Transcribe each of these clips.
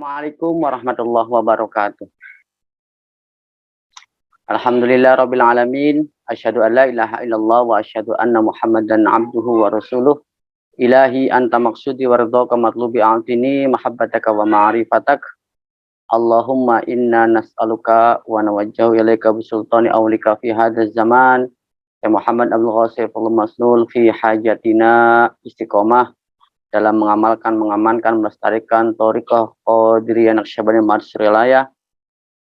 Assalamualaikum warahmatullahi wabarakatuh. Alhamdulillah rabbil alamin. Asyhadu an la ilaha illallah wa asyhadu anna Muhammadan abduhu wa rasuluh. Ilahi anta maksudi wa ridhaka matlubi a'tini mahabbataka wa ma'rifatak. Allahumma inna nas'aluka wa nawajjahu ilaika bisultani awlika fi hadzal zaman. Ya Muhammad Abdul Ghasif Maslul fi hajatina istiqomah dalam mengamankan, melestarikan thariqah Qadiriyah Naqsyabandiyah Madsrilayah.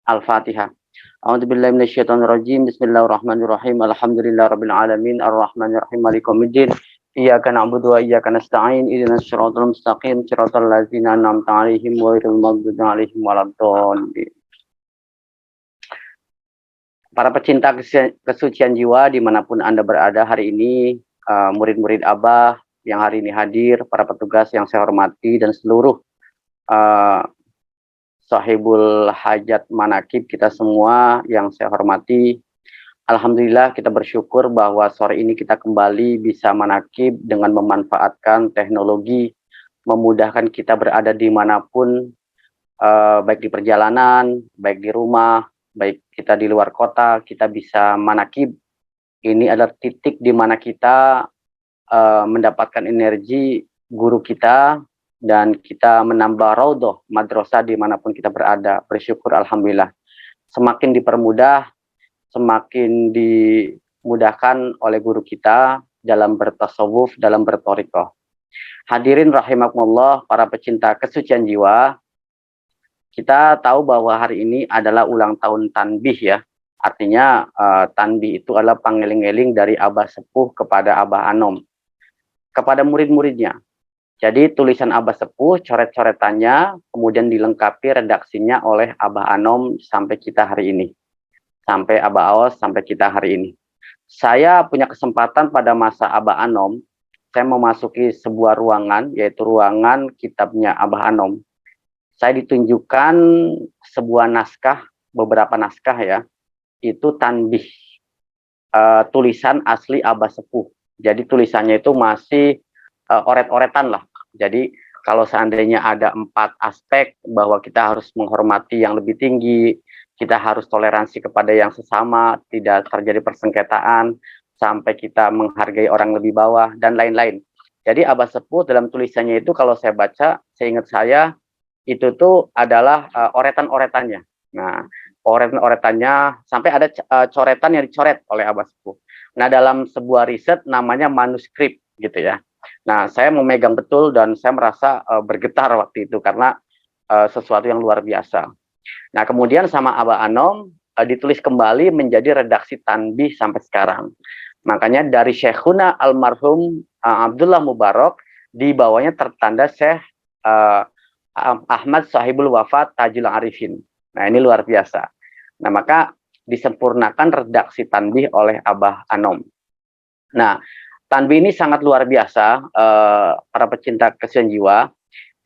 Al-Fatihah. A'udzubillahi minasyaitonirrajim. Bismillahirrahmanirrahim. Alhamdulillahirabbil alamin arrahmanirrahim maliki yaumiddin. Iyyaka na'budu wa iyyaka nasta'in. Ihdinas siratal mustaqim, siratal ladzina an'amta 'alaihim ghairil maghdubi 'alaihim waladdallin. Para pecinta kesucian jiwa dimanapun Anda berada hari ini, murid-murid Abah yang hari ini hadir, para petugas yang saya hormati, dan seluruh sahibul hajat manakib kita semua yang saya hormati. Alhamdulillah kita bersyukur bahwa sore ini kita kembali bisa manakib dengan memanfaatkan teknologi, memudahkan kita berada dimanapun, baik di perjalanan, baik di rumah, baik kita di luar kota, kita bisa manakib. Ini adalah titik di mana kita mendapatkan energi guru kita, dan kita menambah raudhah madrasah dimanapun kita berada. Bersyukur alhamdulillah. Semakin dipermudah, semakin dimudahkan oleh guru kita dalam bertasawuf, dalam berthariqah. Hadirin rahimakumullah, para pecinta kesucian jiwa, kita tahu bahwa hari ini adalah ulang tahun tanbih ya. Artinya tanbih itu adalah pangeling-eling dari Abah Sepuh kepada Abah Anom, kepada murid-muridnya. Jadi tulisan Abah Sepuh, coret-coretannya, kemudian dilengkapi redaksinya oleh Abah Anom sampai kita hari ini. Sampai Abah Aos, sampai kita hari ini. Saya punya kesempatan pada masa Abah Anom, saya memasuki sebuah ruangan, yaitu ruangan kitabnya Abah Anom. Saya ditunjukkan sebuah naskah, beberapa naskah ya, itu tanbih, tulisan asli Abah Sepuh. Jadi tulisannya itu masih oret-oretan lah. Jadi kalau seandainya ada 4 aspek bahwa kita harus menghormati yang lebih tinggi, kita harus toleransi kepada yang sesama, tidak terjadi persengketaan, sampai kita menghargai orang lebih bawah, dan lain-lain. Jadi Abah Sepuh dalam tulisannya itu kalau saya baca, seingat saya, itu tuh adalah oretan-oretannya. Nah, oretan-oretannya sampai ada coretan yang dicoret oleh Abah Sepuh. Nah, dalam sebuah riset namanya manuskrip gitu ya. Nah, saya memegang betul dan saya merasa bergetar waktu itu karena sesuatu yang luar biasa. Nah, kemudian sama Abah Anom ditulis kembali menjadi redaksi tanbih sampai sekarang. Makanya dari Syekhuna almarhum Abdullah Mubarak, di bawahnya tertanda Syekh Ahmad Sahibul Wafat Tajul Arifin. Nah, ini luar biasa. Nah, maka disempurnakan redaksi tanbih oleh Abah Anom. Nah, tanbih ini sangat luar biasa, para pecinta kesucian jiwa,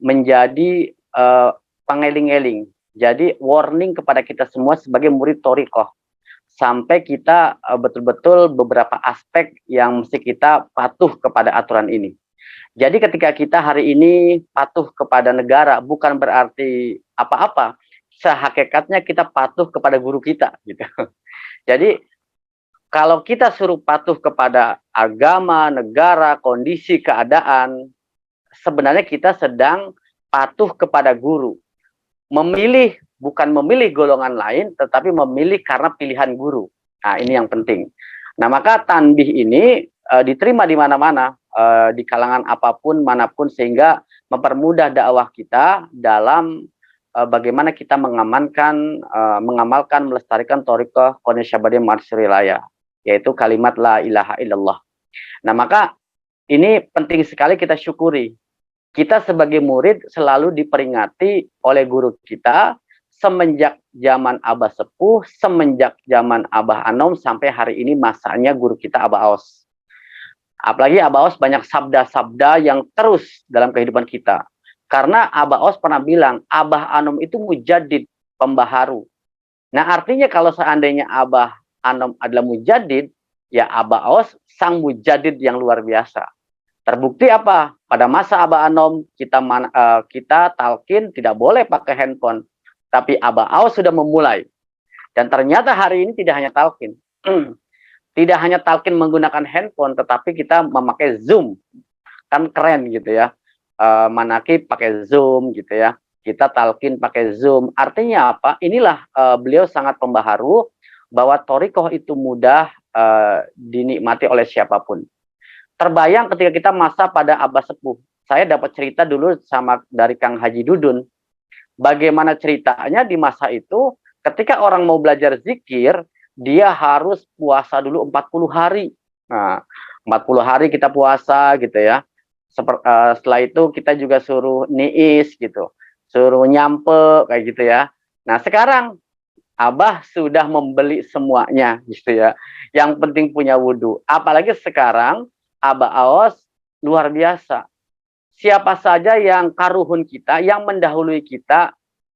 menjadi pangeling-eling. Jadi warning kepada kita semua sebagai murid thariqah. Sampai kita betul-betul beberapa aspek yang mesti kita patuh kepada aturan ini. Jadi ketika kita hari ini patuh kepada negara, bukan berarti apa-apa. Sehakikatnya kita patuh kepada guru kita. Gitu. Jadi kalau kita suruh patuh kepada agama, negara, kondisi, keadaan, sebenarnya kita sedang patuh kepada guru. Memilih, bukan memilih golongan lain, tetapi memilih karena pilihan guru. Nah, ini yang penting. Nah, maka tanbih ini diterima di mana-mana, di kalangan apapun, manapun, sehingga mempermudah dakwah kita dalam bagaimana kita mengamalkan, melestarikan thariqah Qadiriyah Madsrilayah, yaitu kalimat la ilaha illallah. Nah, maka ini penting sekali kita syukuri. Kita sebagai murid selalu diperingati oleh guru kita semenjak zaman Abah Sepuh, semenjak zaman Abah Anom, sampai hari ini masanya guru kita Abah Aos. Apalagi Abah Aos banyak sabda-sabda yang terus dalam kehidupan kita. Karena Abah Aos pernah bilang, Abah Anom itu mujaddid, pembaharu. Nah, artinya kalau seandainya Abah Anom adalah mujaddid, ya Abah Aos sang mujaddid yang luar biasa. Terbukti apa? Pada masa Abah Anom kita talkin tidak boleh pakai handphone, tapi Abah Aos sudah memulai. Dan ternyata hari ini tidak hanya talkin, tidak hanya talkin menggunakan handphone, tetapi kita memakai Zoom, kan keren gitu ya. Manakib pakai Zoom gitu ya. Kita talkin pakai Zoom. Artinya apa? Inilah beliau sangat pembaharu bahwa thorikoh itu mudah dinikmati oleh siapapun. Terbayang ketika kita masa pada Abah Sepuh. Saya dapat cerita dulu sama dari Kang Haji Dudun. Bagaimana ceritanya di masa itu ketika orang mau belajar zikir, dia harus puasa dulu 40 hari. Nah, 40 hari kita puasa gitu ya. Setelah itu kita juga suruh niis gitu. Suruh nyampe kayak gitu ya. Nah, sekarang Abah sudah membeli semuanya gitu ya. Yang penting punya wudhu. Apalagi sekarang Abah Aos luar biasa. Siapa saja yang karuhun kita, yang mendahului kita,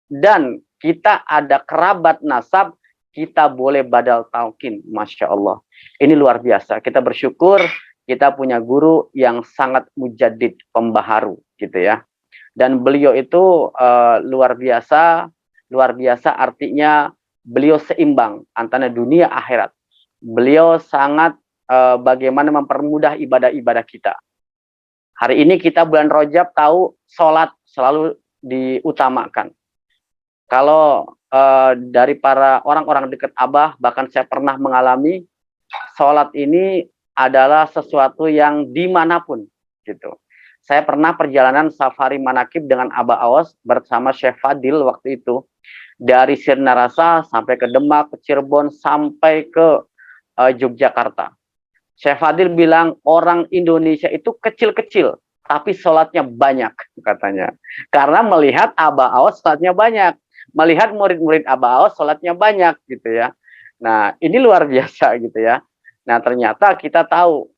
dan kita ada kerabat nasab, kita boleh badal talqin. Masya Allah. Ini luar biasa. Kita bersyukur kita punya guru yang sangat mujaddid, pembaharu gitu ya. Dan beliau itu luar biasa. Luar biasa artinya beliau seimbang antara dunia akhirat. Beliau sangat bagaimana mempermudah ibadah-ibadah kita. Hari ini kita bulan Rajab tahu sholat selalu diutamakan. Kalau dari para orang-orang dekat Abah, bahkan saya pernah mengalami, sholat ini adalah sesuatu yang dimanapun gitu. Saya pernah perjalanan safari manakib dengan Abah Aos bersama Syekh Fadil waktu itu. Dari Sirna Rasa sampai ke Demak, ke Cirebon, sampai ke Yogyakarta. Syekh Fadil bilang orang Indonesia itu kecil-kecil, tapi sholatnya banyak katanya. Karena melihat Abah Aos sholatnya banyak, melihat murid-murid Abah Aos sholatnya banyak gitu ya. Nah ini luar biasa gitu ya. Nah ternyata kita tahu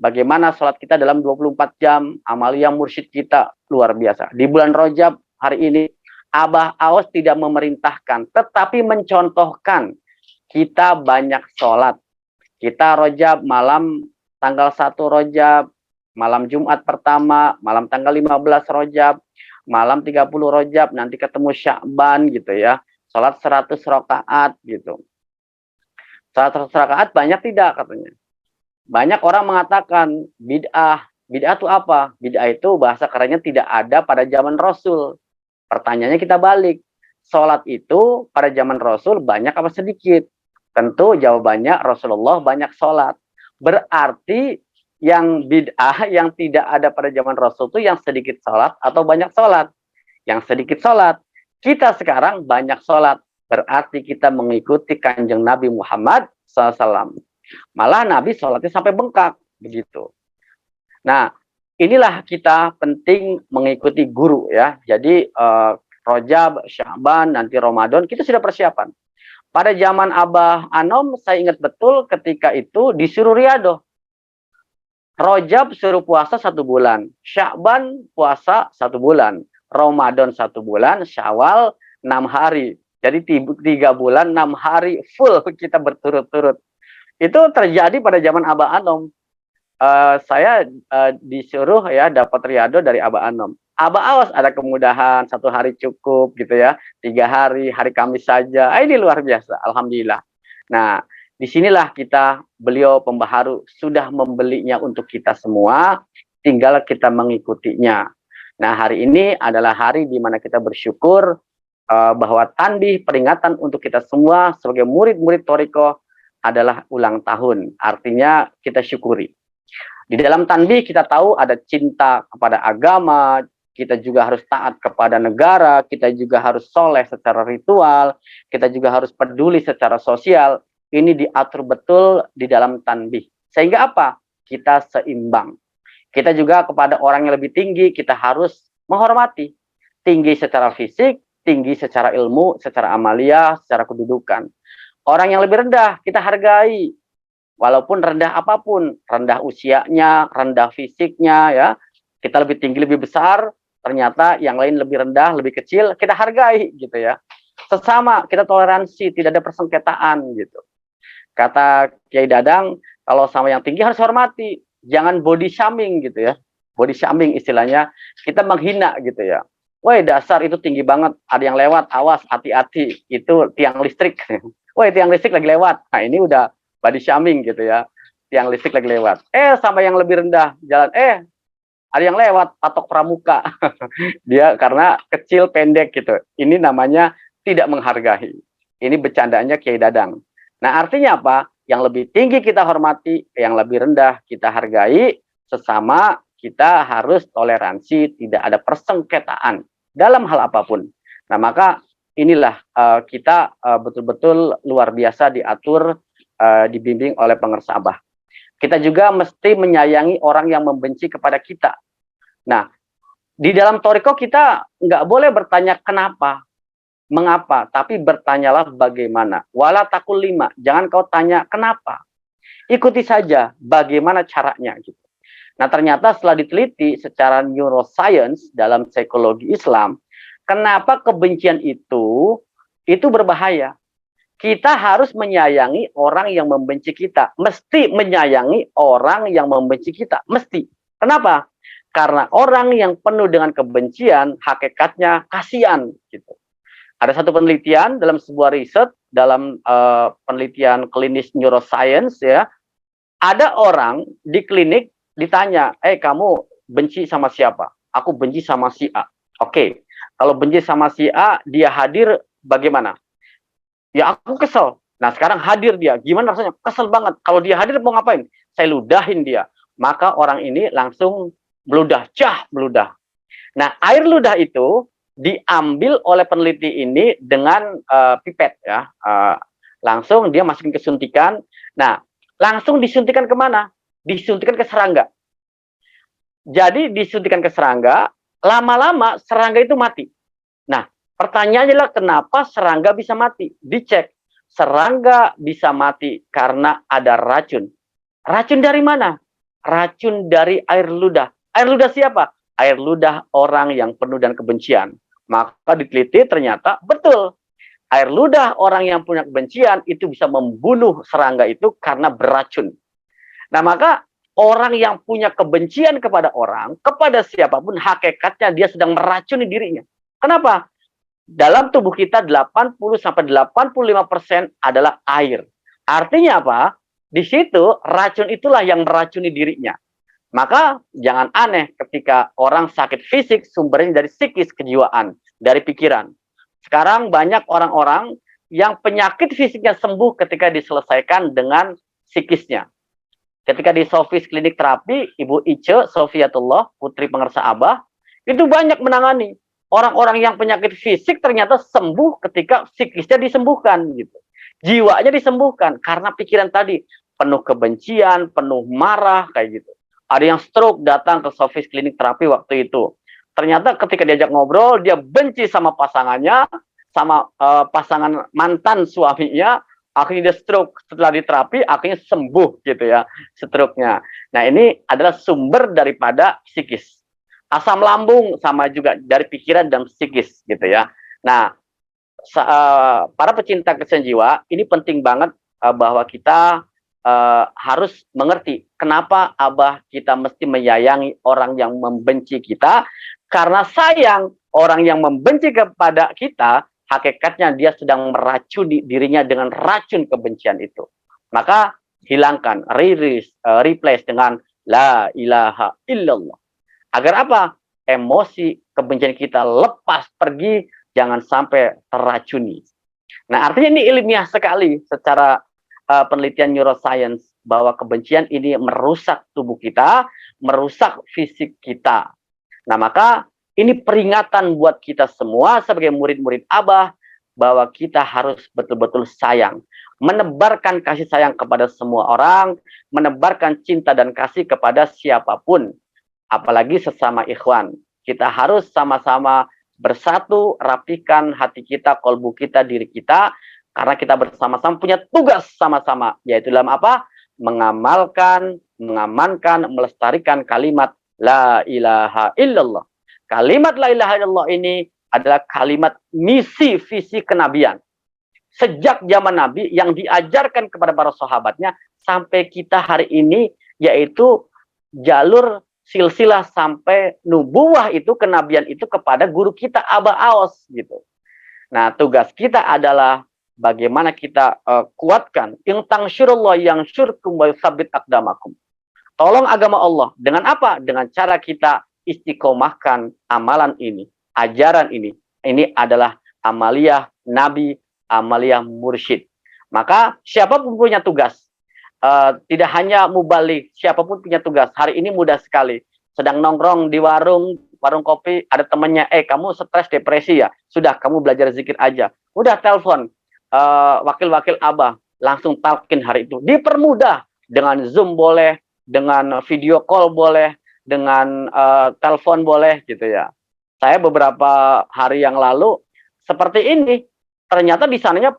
bagaimana sholat kita dalam 24 jam, amalia mursyid kita luar biasa. Di bulan Rajab hari ini Abah Aos tidak memerintahkan, tetapi mencontohkan kita banyak sholat. Kita Rajab malam tanggal 1 Rajab, malam Jumat pertama, malam tanggal 15 Rajab, malam 30 Rajab, nanti ketemu Sya'ban gitu ya. Salat 100 rakaat gitu. Salat 100 rakaat banyak tidak katanya. Banyak orang mengatakan bid'ah. Bid'ah itu apa? Bid'ah itu bahasa kerennya tidak ada pada zaman Rasul. Pertanyaannya kita balik. Salat itu pada zaman Rasul banyak apa sedikit? Tentu jawabannya Rasulullah banyak sholat. Berarti yang bid'ah yang tidak ada pada zaman Rasul itu yang sedikit sholat atau banyak sholat? Yang sedikit sholat. Kita sekarang banyak sholat. Berarti kita mengikuti kanjeng Nabi Muhammad SAW. Malah Nabi sholatnya sampai bengkak. Begitu. Nah, inilah kita penting mengikuti guru ya. Jadi Rajab, Sya'ban, nanti Ramadan kita sudah persiapan. Pada zaman Abah Anom, saya ingat betul ketika itu disuruh riadoh. Rajab suruh puasa 1 bulan. Sya'ban puasa 1 bulan. Ramadan 1 bulan. Syawal 6 hari. Jadi 3 bulan, 6 hari full kita berturut-turut. Itu terjadi pada zaman Abah Anom. Saya disuruh ya dapat riadoh dari Abah Anom. Abah Aos ada kemudahan 1 hari cukup gitu ya, 3 hari, hari Kamis saja. Ini luar biasa, alhamdulillah. Nah, disinilah beliau pembaharu sudah membelinya untuk kita semua, tinggal kita mengikutinya. Nah, hari ini adalah hari di mana kita bersyukur bahwa tanbih peringatan untuk kita semua sebagai murid-murid thorikoh adalah ulang tahun. Artinya kita syukuri. Di dalam tanbih kita tahu ada cinta kepada agama, kita juga harus taat kepada negara, kita juga harus soleh secara ritual, kita juga harus peduli secara sosial. Ini diatur betul di dalam tanbih. Sehingga apa? Kita seimbang. Kita juga kepada orang yang lebih tinggi, kita harus menghormati. Tinggi secara fisik, tinggi secara ilmu, secara amalia, secara kedudukan. Orang yang lebih rendah, kita hargai. Walaupun rendah apapun, rendah usianya, rendah fisiknya, ya, kita lebih tinggi, lebih besar, ternyata yang lain lebih rendah, lebih kecil, kita hargai gitu ya. Sesama, kita toleransi, tidak ada persengketaan gitu. Kata Kiai Dadang, kalau sama yang tinggi harus hormati. jangan body shaming gitu ya. Body shaming istilahnya, kita menghina gitu ya. Woi dasar itu tinggi banget, ada yang lewat, awas hati-hati, itu tiang listrik. Woi tiang listrik lagi lewat. Nah ini udah body shaming gitu ya. Tiang listrik lagi lewat. Sama yang lebih rendah jalan, ada yang lewat patok pramuka. Dia karena kecil pendek gitu. Ini namanya tidak menghargai. Ini bercandanya Kiai Dadang. Nah, artinya apa? Yang lebih tinggi kita hormati, yang lebih rendah kita hargai, sesama kita harus toleransi, tidak ada persengketaan dalam hal apapun. Nah, maka inilah kita betul-betul luar biasa diatur, dibimbing oleh pengersa Abah. Kita juga mesti menyayangi orang yang membenci kepada kita. Nah, di dalam Toriko kita nggak boleh bertanya kenapa, mengapa, tapi bertanyalah bagaimana. Wala takul lima, jangan kau tanya kenapa. Ikuti saja bagaimana caranya gitu. Nah, ternyata setelah diteliti secara neuroscience dalam psikologi Islam, kenapa kebencian itu berbahaya. Kita harus menyayangi orang yang membenci kita. Mesti menyayangi orang yang membenci kita. Mesti. Kenapa? Karena orang yang penuh dengan kebencian, hakikatnya kasihan. Gitu. Ada satu penelitian dalam sebuah riset, dalam penelitian klinis neuroscience, ya, ada orang di klinik ditanya, kamu benci sama siapa? Aku benci sama si A. Oke, kalau benci sama si A, dia hadir bagaimana? Ya aku kesel. Nah sekarang hadir dia, gimana rasanya? Kesel banget. Kalau dia hadir mau ngapain? Saya ludahin dia. Maka orang ini langsung meludah, meludah. Nah air ludah itu diambil oleh peneliti ini dengan pipet ya. Langsung dia masukin ke suntikan. Nah langsung disuntikan kemana? Disuntikan ke serangga. Jadi disuntikan ke serangga, lama-lama serangga itu mati. Nah pertanyaannya adalah kenapa serangga bisa mati? Dicek. Serangga bisa mati karena ada racun. Racun dari mana? Racun dari air ludah. Air ludah siapa? Air ludah orang yang penuh dengan kebencian. Maka diteliti ternyata betul. Air ludah orang yang punya kebencian itu bisa membunuh serangga itu karena beracun. Nah maka orang yang punya kebencian kepada orang, kepada siapapun, hakikatnya dia sedang meracuni dirinya. Kenapa? Dalam tubuh kita 80-85% adalah air. Artinya apa? Di situ racun itulah yang meracuni dirinya. Maka jangan aneh ketika orang sakit fisik sumbernya dari psikis, kejiwaan, dari pikiran. Sekarang banyak orang-orang yang penyakit fisiknya sembuh ketika diselesaikan dengan psikisnya. Ketika di Sofis Klinik Terapi, Ibu Ice Sofiatullah, putri pengersa Abah, itu banyak menangani. Orang-orang yang penyakit fisik ternyata sembuh ketika psikisnya disembuhkan gitu. Jiwanya disembuhkan karena pikiran tadi penuh kebencian, penuh marah kayak gitu. Ada yang stroke datang ke Sofis Klinik Terapi waktu itu. Ternyata ketika diajak ngobrol dia benci sama pasangannya, sama pasangan mantan suaminya, akhirnya dia stroke. Setelah diterapi akhirnya sembuh gitu ya stroke-nya. Nah, ini adalah sumber daripada psikis. Asam lambung sama juga dari pikiran dan psikis gitu ya. Nah, para pecinta kesehatan jiwa ini penting banget bahwa kita harus mengerti kenapa Abah kita mesti menyayangi orang yang membenci kita, karena sayang orang yang membenci kepada kita hakikatnya dia sedang meracuni dirinya dengan racun kebencian itu. Maka hilangkan, replace dengan la ilaha illallah. Agar apa? Emosi kebencian kita lepas pergi, jangan sampai terracuni. Nah, artinya ini ilmiah sekali secara penelitian neuroscience bahwa kebencian ini merusak tubuh kita, merusak fisik kita. Nah, maka ini peringatan buat kita semua sebagai murid-murid Abah bahwa kita harus betul-betul sayang, menebarkan kasih sayang kepada semua orang, menebarkan cinta dan kasih kepada siapapun. Apalagi sesama ikhwan. Kita harus sama-sama bersatu, rapikan hati kita, kolbu kita, diri kita, karena kita bersama-sama punya tugas sama-sama, yaitu dalam apa? Mengamalkan, mengamankan, melestarikan kalimat la ilaha illallah. Kalimat la ilaha illallah ini adalah kalimat misi visi kenabian. Sejak zaman Nabi yang diajarkan kepada para sahabatnya sampai kita hari ini, yaitu jalur silsilah sampai nubuwah itu, kenabian itu kepada guru kita Aba Aos gitu. Nah, tugas kita adalah bagaimana kita kuatkan in tangsyurullah yang syurkum wa yutsabbit aqdamakum. Tolong agama Allah dengan apa? Dengan cara kita istiqomahkan amalan ini, ajaran ini. Ini adalah amaliyah Nabi, amaliyah mursyid. Maka siapapun punya tugas, tidak hanya mubalik, siapapun punya tugas. Hari ini mudah sekali. Sedang nongkrong di warung kopi, ada temannya, kamu stres depresi ya? Sudah, kamu belajar zikir aja. Udah telepon wakil-wakil Abah, langsung talkin hari itu. Dipermudah dengan Zoom boleh, dengan video call boleh, dengan telepon boleh gitu ya. Saya beberapa hari yang lalu seperti ini, ternyata di sananya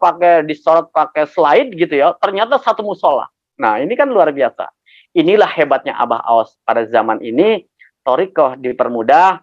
disorot pakai slide gitu ya, ternyata satu musola. Nah, ini kan luar biasa. Inilah hebatnya Abah Aos pada zaman ini. Thoriqoh dipermudah,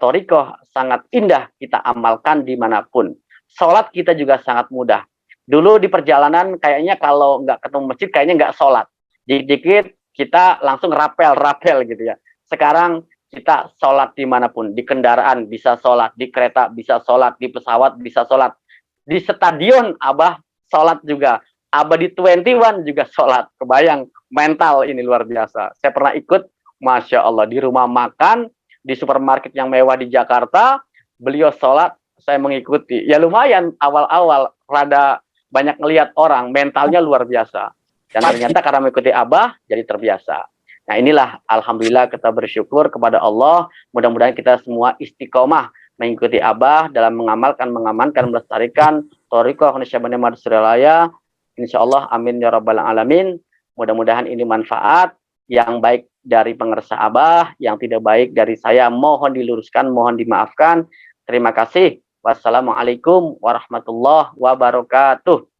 thoriqoh sangat indah kita amalkan dimanapun. Sholat kita juga sangat mudah. Dulu di perjalanan kayaknya kalau nggak ketemu masjid kayaknya nggak sholat. Dikit-dikit kita langsung rapel gitu ya. Sekarang kita sholat dimanapun, di kendaraan bisa sholat, di kereta bisa sholat, di pesawat bisa sholat, di stadion Abah sholat juga, Abah di 21 juga sholat. Kebayang mental ini luar biasa. Saya pernah ikut, Masya Allah, di rumah makan, di supermarket yang mewah di Jakarta, beliau sholat, saya mengikuti. Ya lumayan, awal-awal rada banyak ngelihat orang, mentalnya luar biasa. Dan ternyata karena mengikuti Abah, jadi terbiasa. Nah inilah, Alhamdulillah kita bersyukur kepada Allah, mudah-mudahan kita semua istiqomah mengikuti Abah dalam mengamalkan, mengamankan, melestarikan thoriqoh Nasyabandhi Madsuralaya. Insya Allah, amin ya rabbal alamin. Mudah-mudahan ini manfaat, yang baik dari pengersa Abah, yang tidak baik dari saya, mohon diluruskan, mohon dimaafkan. Terima kasih. Wassalamualaikum warahmatullahi wabarakatuh.